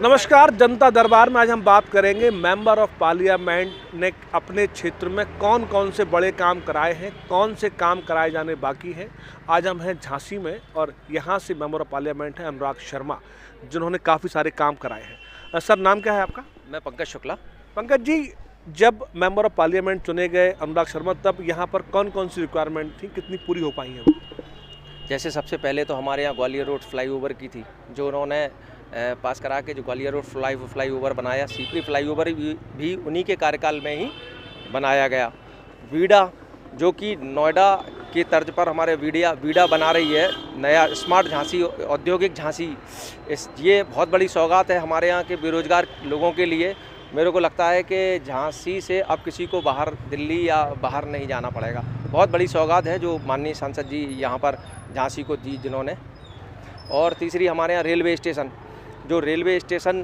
नमस्कार, जनता दरबार में आज हम बात करेंगे मेंबर ऑफ पार्लियामेंट ने अपने क्षेत्र में कौन कौन से बड़े काम कराए हैं, कौन से काम कराए जाने बाकी हैं। आज हम हैं झांसी में और यहाँ से मेंबर ऑफ पार्लियामेंट हैं अनुराग शर्मा, जिन्होंने काफ़ी सारे काम कराए हैं। सर, नाम क्या है आपका? मैं पंकज शुक्ला। पंकज जी, जब मेंबर ऑफ पार्लियामेंट चुने गए अनुराग शर्मा, तब यहाँ पर कौन कौन सी रिक्वायरमेंट थी, कितनी पूरी हो पाई हैं? जैसे सबसे पहले तो हमारे यहाँ ग्वालियर रोड फ्लाईओवर की थी, जो उन्होंने पास करा के जो ग्वालियर रोड फ्लाईओवर बनाया। सीपरी फ्लाईओवर भी उन्हीं के कार्यकाल में ही बनाया गया। वीडा, जो कि नोएडा की तर्ज पर हमारे वीडा बना रही है, नया स्मार्ट झांसी, औद्योगिक झांसी। ये बहुत बड़ी सौगात है हमारे यहाँ के बेरोजगार लोगों के लिए। मेरे को लगता है कि झांसी से अब किसी को बाहर दिल्ली या बाहर नहीं जाना पड़ेगा। बहुत बड़ी सौगात है जो माननीय सांसद जी यहाँ पर झांसी को दी जिन्होंने। और तीसरी, हमारे यहाँ रेलवे स्टेशन, जो रेलवे स्टेशन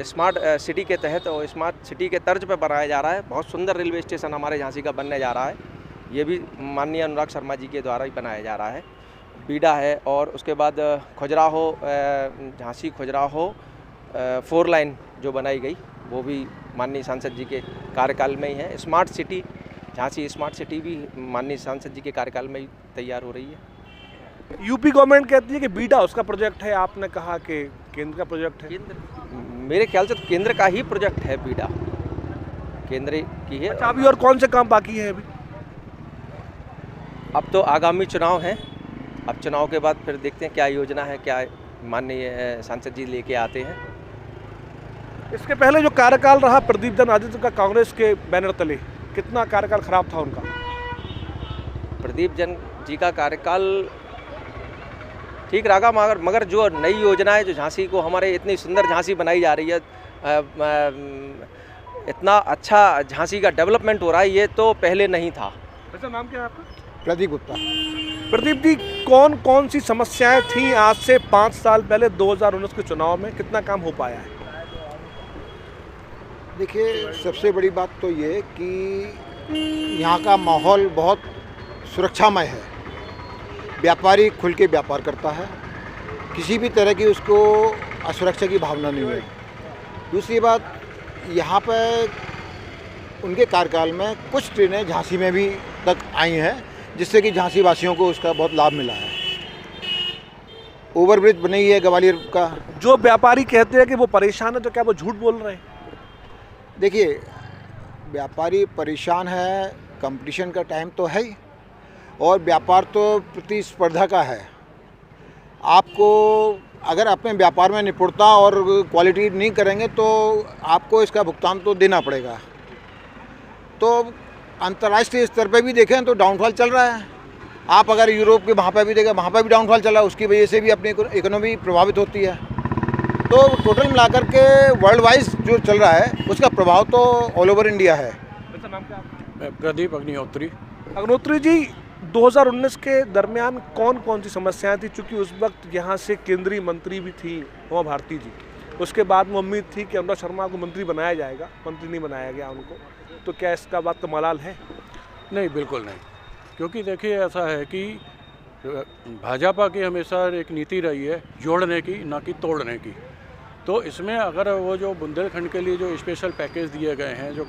स्मार्ट सिटी के तहत और स्मार्ट सिटी के तर्ज पर बनाया जा रहा है। बहुत सुंदर रेलवे स्टेशन हमारे झांसी का बनने जा रहा है। ये भी माननीय अनुराग शर्मा जी के द्वारा ही बनाया जा रहा है। बीडा है, और उसके बाद खजुराहो, झांसी खजुराहो 4 लाइन जो बनाई गई, वो भी माननीय सांसद जी के कार्यकाल में ही है। Smart city Jhansi, smart city भी माननीय सांसद जी के कार्यकाल में ही तैयार हो रही है। यूपी गवर्नमेंट कहती है कि बीडा उसका प्रोजेक्ट है, आपने कहा कि केंद्र का प्रोजेक्ट है। मेरे ख्याल से तो केंद्र का ही प्रोजेक्ट है, बीडा केंद्र की है। अच्छा, अभी और कौन से काम बाकी है अभी? अब तो आगामी चुनाव हैं। अब चुनाव के बाद फिर देखते हैं क्या योजना है, क्या माननीय सांसद जी लेके आते हैं। इसके पहले जो कार्यकाल रहा प्रदीप जन आदित्य का कांग्रेस के बैनर तले, कितना कार्यकाल खराब था उनका? प्रदीप जन जी का कार्यकाल ठीक रहा, मगर जो नई योजनाएं जो झांसी को, हमारे इतनी सुंदर झांसी बनाई जा रही है, इतना अच्छा झांसी का डेवलपमेंट हो रहा है, ये तो पहले नहीं था। वैसे नाम क्या है आपका? प्रदीप गुप्ता। प्रदीप जी, कौन कौन सी समस्याएं थीं आज से 5 साल पहले 2019 के चुनाव में? कितना काम हो पाया है? देखिए, सबसे बड़ी बात तो ये कि यहाँ का माहौल बहुत सुरक्षामय है। व्यापारी खुल के व्यापार करता है, किसी भी तरह की उसको असुरक्षा की भावना नहीं है। दूसरी बात, यहाँ पर उनके कार्यकाल में कुछ ट्रेनें झांसी में भी तक आई हैं, जिससे कि झांसी वासियों को उसका बहुत लाभ मिला है। ओवरब्रिज बनी है ग्वालियर का। जो व्यापारी कहते हैं कि वो परेशान है, तो क्या वो झूठ बोल रहे हैं? देखिए, व्यापारी परेशान है, कंपटीशन का टाइम तो है ही, और व्यापार तो प्रतिस्पर्धा का है। आपको अगर अपने व्यापार में निपुणता और क्वालिटी नहीं करेंगे तो आपको इसका भुगतान तो देना पड़ेगा। तो अंतर्राष्ट्रीय स्तर पे भी देखें तो डाउनफॉल चल रहा है। आप अगर यूरोप के वहाँ पे भी देखें, वहाँ पे भी डाउनफॉल चल रहा है, उसकी वजह से भी अपनी इकोनॉमी प्रभावित होती है। तो टोटल मिलाकर के वर्ल्ड वाइज जो चल रहा है, उसका प्रभाव तो ऑल ओवर इंडिया है। नाम क्या आपका? मैं प्रदीप अग्निहोत्री। अग्निहोत्री जी, 2019 के दरमियान कौन कौन सी समस्याएं थी? चूँकि उस वक्त यहाँ से केंद्रीय मंत्री भी थी उमा भारती जी, उसके बाद में उम्मीद थी कि अनुराग शर्मा को मंत्री बनाया जाएगा, मंत्री नहीं बनाया गया उनको, तो क्या इसका बात का मलाल है? नहीं, बिल्कुल नहीं, क्योंकि देखिए ऐसा है कि भाजपा की हमेशा एक नीति रही है जोड़ने की, ना कि तोड़ने की। तो इसमें अगर वो जो बुंदेलखंड के लिए जो स्पेशल पैकेज दिए गए हैं, जो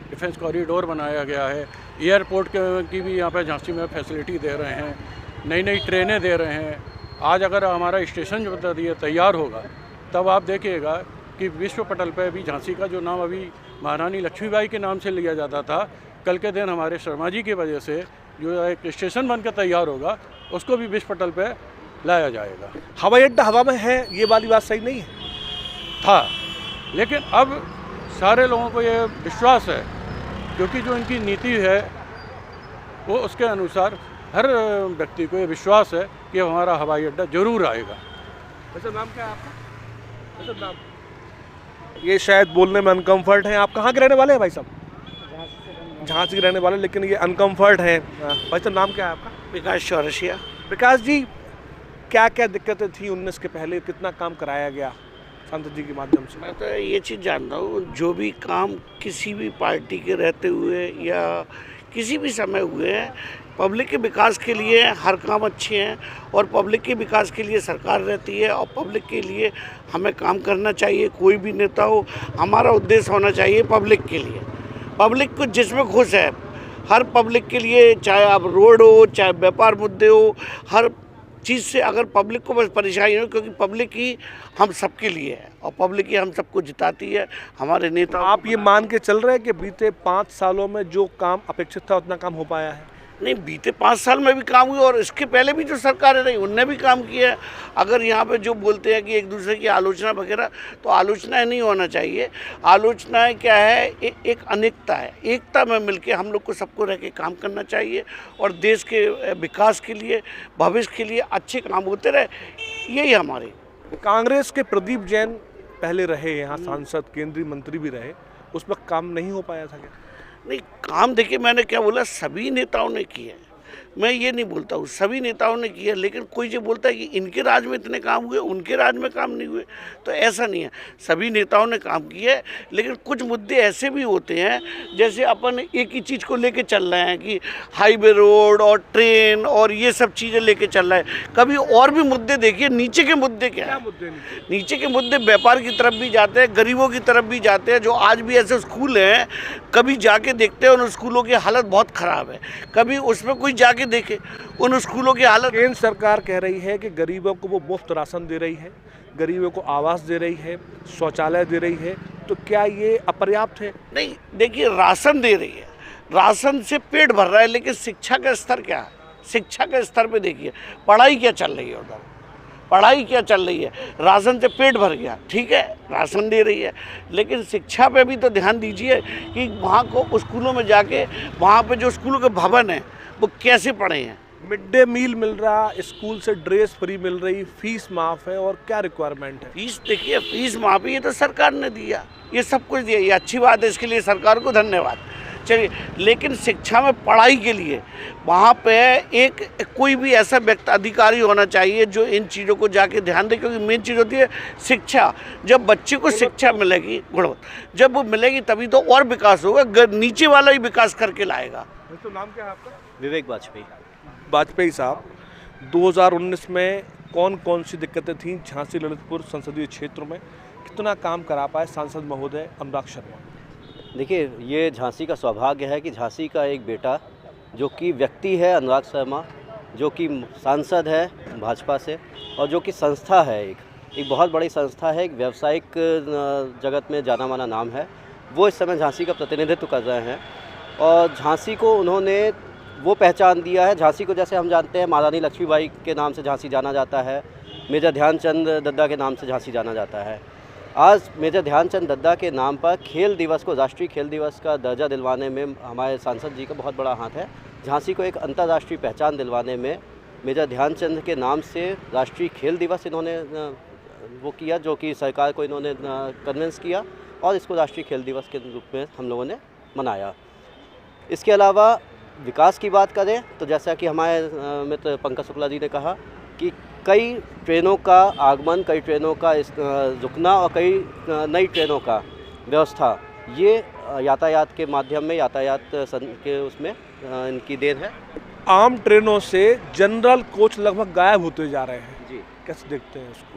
डिफेंस कॉरिडोर बनाया गया है, एयरपोर्ट की भी यहाँ पे झांसी में फैसिलिटी दे रहे हैं, नई नई ट्रेनें दे रहे हैं। आज अगर हमारा स्टेशन जो ये तैयार होगा, तब आप देखिएगा कि विश्व पटल पे भी झांसी का जो नाम अभी महारानी लक्ष्मीबाई के नाम से लिया जाता था, कल के दिन हमारे शर्मा जी की वजह से जो एक स्टेशन बनकर तैयार होगा, उसको भी विश्व पटल पे लाया जाएगा। हवाई अड्डा हवा में है, ये वाली बात सही नहीं है था, लेकिन अब सारे लोगों को ये विश्वास है, क्योंकि जो इनकी नीति है वो उसके अनुसार हर व्यक्ति को ये विश्वास है कि हमारा हवाई अड्डा जरूर आएगा। वैसे नाम क्या है आपका? वैसे नाम, ये शायद बोलने में अनकम्फर्ट हैं। आप कहाँ के रहने वाले हैं भाई साहब? झांसी के रहने वाले, लेकिन ये अनकम्फर्ट हैं। भाई साहब, नाम क्या है आपका? विकास चौरसिया। विकास जी, क्या क्या दिक्कतें थी 19 के पहले, कितना काम कराया गया सांसद जी के माध्यम से? मैं तो ये चीज़ जानता हूँ, जो भी काम किसी भी पार्टी के रहते हुए या किसी भी समय हुए हैं, पब्लिक के विकास के लिए हर काम अच्छे हैं और पब्लिक के विकास के लिए सरकार रहती है और पब्लिक के लिए हमें काम करना चाहिए। कोई भी नेता हो, हमारा उद्देश्य होना चाहिए पब्लिक के लिए। पब्लिक को जिसमें खुश है, हर पब्लिक के लिए, चाहे आप रोड हो, चाहे व्यापार मुद्दे हो, हर चीज़ से अगर पब्लिक को बस परेशानी हो, क्योंकि पब्लिक ही हम सबके लिए है और पब्लिक ही हम सबको जिताती है। हमारे नेता, आप ये मान के चल रहे हैं कि बीते 5 सालों में जो काम अपेक्षित था उतना काम हो पाया है? नहीं, बीते 5 साल में भी काम हुए और इसके पहले भी जो सरकारें रही उनने भी काम किया है। अगर यहाँ पे जो बोलते हैं कि एक दूसरे की आलोचना वगैरह, तो आलोचनाएं नहीं होना चाहिए। आलोचनाएं क्या है, एक अनेकता है। एकता में मिलके हम लोग को सबको रह के काम करना चाहिए और देश के विकास के लिए, भविष्य के लिए अच्छे काम होते रहे, यही हमारे। कांग्रेस के प्रदीप जैन पहले रहे यहाँ सांसद, केंद्रीय मंत्री भी रहे, उस वक्त काम नहीं हो पाया था क्या? नहीं, काम देखिए, मैंने क्या बोला, सभी नेताओं ने किए। मैं ये नहीं बोलता हूँ, सभी नेताओं ने किया, लेकिन कोई जो बोलता है कि इनके राज में इतने काम हुए, उनके राज में काम नहीं हुए, तो ऐसा नहीं है। सभी नेताओं ने काम किया है, लेकिन कुछ मुद्दे ऐसे भी होते हैं, जैसे अपन एक ही चीज़ को लेके चल रहे हैं कि हाईवे रोड और ट्रेन और ये सब चीज़ें लेके चल रहे हैं। कभी और भी मुद्दे देखिए, नीचे के मुद्दे क्या है। नीचे के मुद्दे व्यापार की तरफ भी जाते हैं, गरीबों की तरफ भी जाते हैं। जो आज भी ऐसे स्कूल हैं, कभी जाके देखते हैं उन स्कूलों की हालत बहुत ख़राब है, कभी उसमें कोई जाके देखे उन स्कूलों की हालत। केंद्र सरकार कह रही है कि गरीबों को वो मुफ्त राशन दे रही है, गरीबों को आवास दे रही है, शौचालय दे रही है, तो क्या ये अपर्याप्त है? नहीं, देखिए, राशन दे रही है, राशन से पेट भर रहा है, लेकिन शिक्षा का स्तर क्या है? शिक्षा के स्तर पे देखिए, पढ़ाई क्या चल रही है उधर, पढ़ाई क्या चल रही है? राशन से पेट भर गया, ठीक है, राशन दे रही है, लेकिन शिक्षा पे भी तो ध्यान दीजिए कि वहाँ को स्कूलों में जाके, वहाँ पे जो स्कूलों के भवन हैं वो कैसे पढ़े हैं। मिड डे मील मिल रहा, स्कूल से ड्रेस फ्री मिल रही, फीस माफ़ है, और क्या रिक्वायरमेंट है? फीस देखिए, फीस माफ़, ये तो सरकार ने दिया, ये सब कुछ दिया, ये अच्छी बात है, इसके लिए सरकार को धन्यवाद। चलिए, लेकिन शिक्षा में, पढ़ाई के लिए वहाँ पे एक कोई भी ऐसा व्यक्ति, अधिकारी होना चाहिए जो इन चीज़ों को जाके ध्यान दे, क्योंकि मेन चीज़ होती है शिक्षा। जब बच्चे को शिक्षा मिलेगी, गुणवत्ता जब वो मिलेगी, तभी तो और विकास होगा, नीचे वाला ही विकास करके लाएगा। तो नाम क्या है आपका? विवेक वाजपेयी। वाजपेयी साहब, 2019 में कौन कौन सी दिक्कतें थीं झांसी ललितपुर संसदीय क्षेत्र में, कितना काम करा पाए सांसद महोदय अनुराग शर्मा? देखिए, ये झांसी का सौभाग्य है कि झांसी का एक बेटा जो कि व्यक्ति है अनुराग शर्मा, जो कि सांसद है भाजपा से, और जो कि संस्था है, एक बहुत बड़ी संस्था है, एक व्यावसायिक जगत में जाना माना नाम है, वो इस समय झांसी का प्रतिनिधित्व कर रहे हैं। और झांसी को उन्होंने वो पहचान दिया है। झांसी को जैसे हम जानते हैं महारानी लक्ष्मीबाई के नाम से झांसी जाना जाता है, मेजर ध्यानचंद दद्दा के नाम से झांसी जाना जाता है। आज मेजर ध्यानचंद दद्दा के नाम पर खेल दिवस को, राष्ट्रीय खेल दिवस का दर्जा दिलवाने में हमारे सांसद जी का बहुत बड़ा हाथ है। झांसी को एक अंतर्राष्ट्रीय पहचान दिलवाने में मेजर ध्यानचंद के नाम से राष्ट्रीय खेल दिवस इन्होंने वो किया, जो कि सरकार को इन्होंने कन्विंस किया, और इसको राष्ट्रीय खेल दिवस के रूप में हम लोगों ने मनाया। इसके अलावा विकास की बात करें तो जैसा कि हमारे मित्र पंकज शुक्ला जी ने कहा कि कई ट्रेनों का आगमन, कई ट्रेनों का रुकना और कई नई ट्रेनों का व्यवस्था, ये यातायात के माध्यम में, यातायात के उसमें इनकी देन है। आम ट्रेनों से जनरल कोच लगभग गायब होते जा रहे हैं जी, कैसे देखते हैं उसको?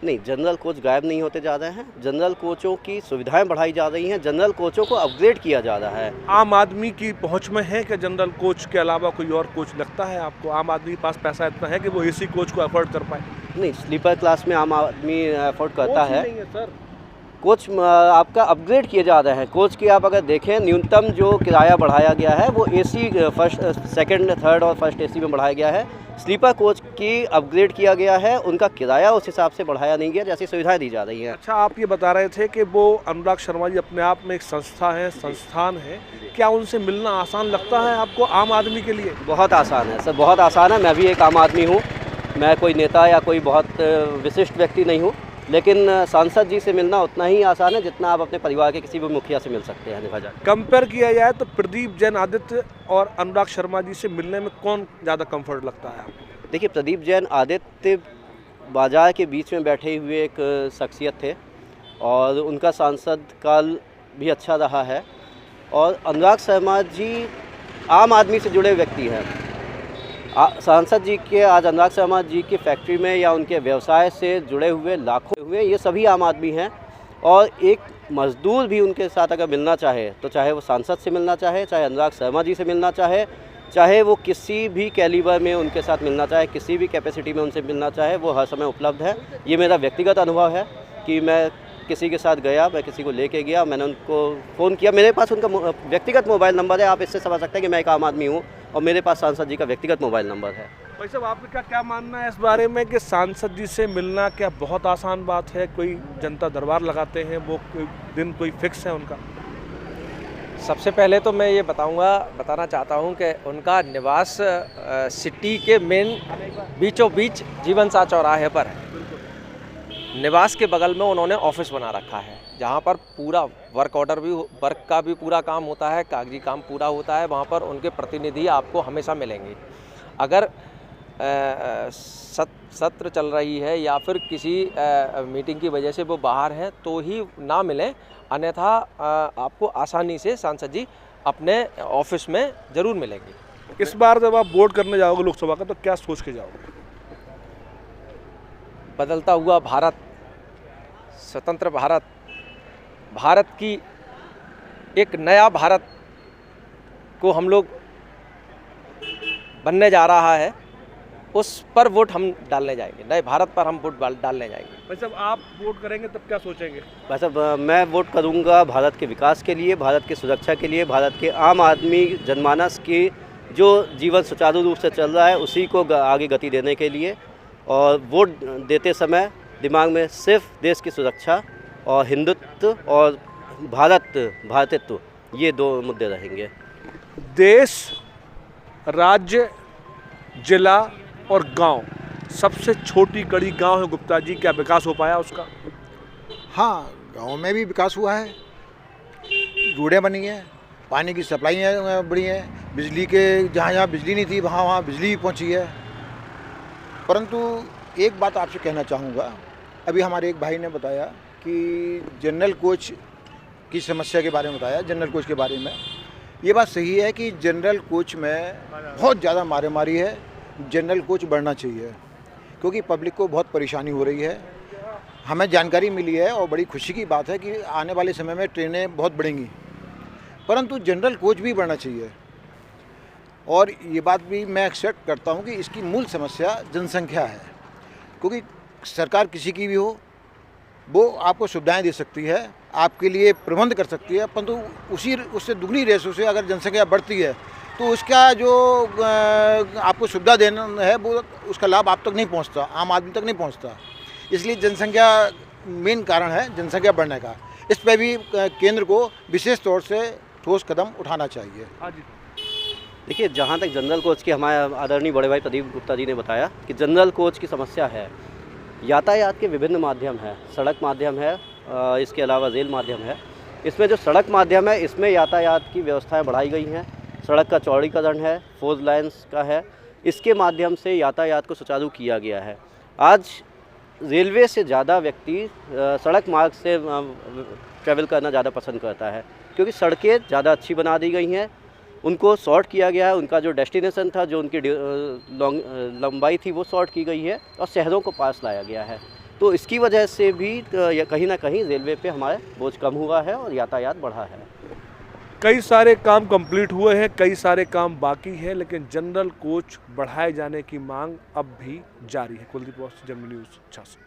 नहीं, जनरल कोच गायब नहीं होते जा रहे हैं, जनरल कोचों की सुविधाएं बढ़ाई जा रही हैं, जनरल कोचों को अपग्रेड किया जा रहा है। आम आदमी की पहुंच में है कि जनरल कोच के अलावा कोई और कोच लगता है आपको? आम आदमी के पास पैसा इतना है कि वो एसी कोच को अफोर्ड कर पाए? नहीं, स्लीपर क्लास में आम आदमी अफोर्ड करता है। नहीं है सर, कोच आपका अपग्रेड किए जा रहे हैं। कोच की आप अगर देखें, न्यूनतम जो किराया बढ़ाया गया है वो एसी फर्स्ट, सेकंड, थर्ड और फर्स्ट एसी में बढ़ाया गया है। स्लीपर कोच की अपग्रेड किया गया है, उनका किराया उस हिसाब से बढ़ाया नहीं गया जैसी सुविधाएं दी जा रही हैं। अच्छा, आप ये बता रहे थे कि वो अनुराग शर्मा जी अपने आप में एक संस्था है, संस्थान है, क्या उनसे मिलना आसान लगता है आपको आम आदमी के लिए? बहुत आसान है सर, बहुत आसान है। मैं भी एक आम आदमी हूँ, मैं कोई नेता या कोई बहुत विशिष्ट व्यक्ति नहीं हूँ, लेकिन सांसद जी से मिलना उतना ही आसान है जितना आप अपने परिवार के किसी भी मुखिया से मिल सकते हैं। देखा जाए, कंपेयर किया जाए तो प्रदीप जैन आदित्य और अनुराग शर्मा जी से मिलने में कौन ज़्यादा कंफर्ट लगता है आपको? देखिए, प्रदीप जैन आदित्य बाजार के बीच में बैठे हुए एक शख्सियत थे और उनका सांसद काल भी अच्छा रहा है। और अनुराग शर्मा जी आम आदमी से जुड़े व्यक्ति हैं। सांसद जी के आज अनुराग शर्मा जी की फैक्ट्री में या उनके व्यवसाय से जुड़े हुए लाखों हुए, ये सभी आम आदमी हैं। और एक मजदूर भी उनके साथ अगर मिलना चाहे तो चाहे वो सांसद से मिलना चाहे, चाहे अनुराग शर्मा जी से मिलना चाहे, चाहे वो किसी भी कैलिबर में उनके साथ मिलना चाहे, किसी भी कैपेसिटी में उनसे मिलना चाहे, वो हर समय उपलब्ध है। ये मेरा व्यक्तिगत अनुभव है कि मैं किसी के साथ गया, मैं किसी को लेके गया, मैंने उनको फ़ोन किया, मेरे पास उनका व्यक्तिगत मोबाइल नंबर है। आप इससे समझ सकते हैं कि मैं एक आम आदमी हूँ और मेरे पास सांसद जी का व्यक्तिगत मोबाइल नंबर है। भाई साहब, आपका क्या मानना है इस बारे में कि सांसद जी से मिलना क्या बहुत आसान बात है? कोई जनता दरबार लगाते हैं, वो कोई दिन कोई फिक्स है उनका? सबसे पहले तो मैं ये बताना चाहता हूँ कि उनका निवास सिटी के मेन बीचों बीच जीवन सा चौराहे पर है। निवास के बगल में उन्होंने ऑफिस बना रखा है, जहाँ पर पूरा वर्क का भी पूरा काम होता है, कागजी काम पूरा होता है। वहाँ पर उनके प्रतिनिधि आपको हमेशा मिलेंगे। अगर सत्र चल रही है या फिर किसी मीटिंग की वजह से वो बाहर हैं तो ही ना मिलें, अन्यथा आपको आसानी से सांसद जी अपने ऑफिस में ज़रूर मिलेंगे। इस बार जब आप वोट करने जाओगे लोकसभा का, तो क्या सोच के जाओगे? बदलता हुआ भारत, स्वतंत्र भारत, भारत की एक नया भारत को हम लोग बनने जा रहा है, उस पर वोट हम डालने जाएंगे। नए भारत पर हम वोट डालने जाएंगे। भाई साहब, आप वोट करेंगे तब क्या सोचेंगे? बस अब मैं वोट करूंगा भारत के विकास के लिए, भारत की सुरक्षा के लिए, भारत के आम आदमी जनमानस की जो जीवन सुचारू रूप से चल रहा है उसी को आगे गति देने के लिए। और वोट देते समय दिमाग में सिर्फ देश की सुरक्षा और हिंदुत्व और भारतित्व, ये दो मुद्दे रहेंगे। देश, राज्य, जिला और गांव, सबसे छोटी कड़ी गांव है गुप्ता जी, क्या विकास हो पाया उसका? हाँ, गांव में भी विकास हुआ है, रोडें बनी हैं, पानी की सप्लाइयाँ बढ़ी हैं, बिजली के जहाँ बिजली नहीं थी वहाँ बिजली भी पहुँची है। परंतु एक बात आपसे कहना चाहूँगा, अभी हमारे एक भाई ने बताया कि जनरल कोच की समस्या के बारे में बताया, जनरल कोच के बारे में। ये बात सही है कि जनरल कोच में बहुत ज़्यादा मारामारी है, जनरल कोच बढ़ना चाहिए क्योंकि पब्लिक को बहुत परेशानी हो रही है। हमें जानकारी मिली है और बड़ी खुशी की बात है कि आने वाले समय में ट्रेनें बहुत बढ़ेंगी, परंतु जनरल कोच भी बढ़ना चाहिए। और ये बात भी मैं एक्सेप्ट करता हूँ कि इसकी मूल समस्या जनसंख्या है, क्योंकि सरकार किसी की भी हो वो आपको सुविधाएं दे सकती है, आपके लिए प्रबंध कर सकती है, परंतु उससे दुगनी रेशो से अगर जनसंख्या बढ़ती है तो उसका जो आपको सुविधा देना है वो उसका लाभ आप तक नहीं पहुंचता, आम आदमी तक नहीं पहुंचता। इसलिए जनसंख्या मेन कारण है जनसंख्या बढ़ने का। इस पर भी केंद्र को विशेष तौर से ठोस कदम उठाना चाहिए। देखिए, जहाँ तक जनरल कोच की हमारे आदरणीय बड़े भाई प्रदीप गुप्ता जी ने बताया कि जनरल कोच की समस्या है, यातायात के विभिन्न माध्यम हैं, सड़क माध्यम है, इसके अलावा रेल माध्यम है। इसमें जो सड़क माध्यम है इसमें यातायात की व्यवस्थाएं बढ़ाई गई हैं, सड़क का चौड़ीकरण है, 4 लाइन्स का है, इसके माध्यम से यातायात को सुचारू किया गया है। आज रेलवे से ज़्यादा व्यक्ति सड़क मार्ग से ट्रैवल करना ज़्यादा पसंद करता है क्योंकि सड़कें ज़्यादा अच्छी बना दी गई हैं, उनको शॉर्ट किया गया है, उनका जो डेस्टिनेशन था, जो उनकी लंबाई थी वो शॉर्ट की गई है और शहरों को पास लाया गया है। तो इसकी वजह से भी कहीं ना कहीं रेलवे पे हमारे बोझ कम हुआ है और यातायात बढ़ा है। कई सारे काम कंप्लीट हुए हैं, कई सारे काम बाकी हैं, लेकिन जनरल कोच बढ़ाए जाने की मांग अब भी जारी है। Kuldeep, general news, Jhansi.